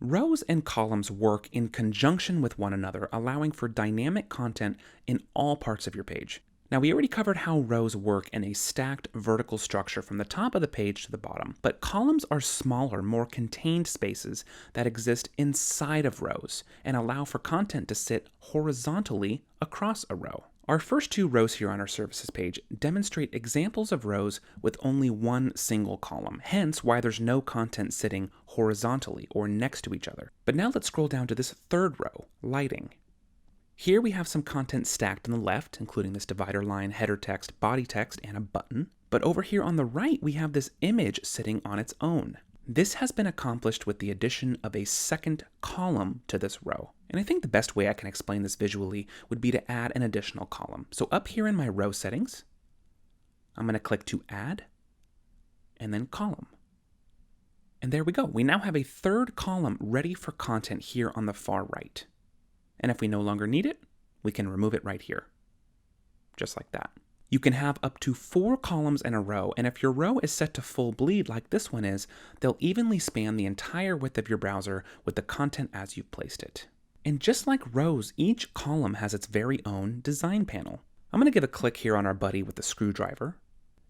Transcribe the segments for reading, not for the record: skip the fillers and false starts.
Rows and columns work in conjunction with one another, allowing for dynamic content in all parts of your page. Now, we already covered how rows work in a stacked vertical structure from the top of the page to the bottom, but columns are smaller, more contained spaces that exist inside of rows and allow for content to sit horizontally across a row. Our first two rows here on our services page demonstrate examples of rows with only one single column, hence why there's no content sitting horizontally or next to each other. But now let's scroll down to this third row, lighting. Here we have some content stacked on the left, including this divider line, header text, body text, and a button. But over here on the right, we have this image sitting on its own. This has been accomplished with the addition of a second column to this row. And I think the best way I can explain this visually would be to add an additional column. So up here in my row settings, I'm going to click to add, and then column. And there we go. We now have a third column ready for content here on the far right. And if we no longer need it, we can remove it right here, just like that. You can have up to 4 columns in a row, and if your row is set to full bleed like this one is, they'll evenly span the entire width of your browser with the content as you've placed it. And just like rows, each column has its very own design panel. I'm going to give a click here on our buddy with the screwdriver.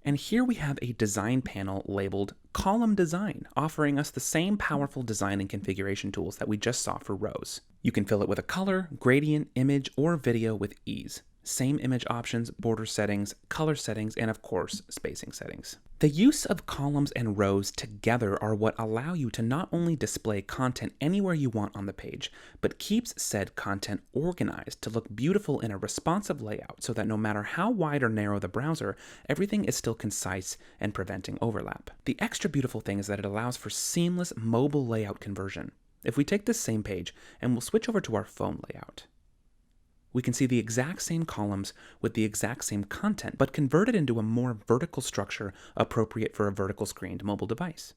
And here we have a design panel labeled Column Design, offering us the same powerful design and configuration tools that we just saw for rows. You can fill it with a color, gradient, image, or video with ease. Same image options, border settings, color settings, and of course, spacing settings. The use of columns and rows together are what allow you to not only display content anywhere you want on the page, but keeps said content organized to look beautiful in a responsive layout so that no matter how wide or narrow the browser, everything is still concise and preventing overlap. The extra beautiful thing is that it allows for seamless mobile layout conversion. If we take this same page and we'll switch over to our phone layout, we can see the exact same columns with the exact same content, but converted into a more vertical structure appropriate for a vertical screened mobile device.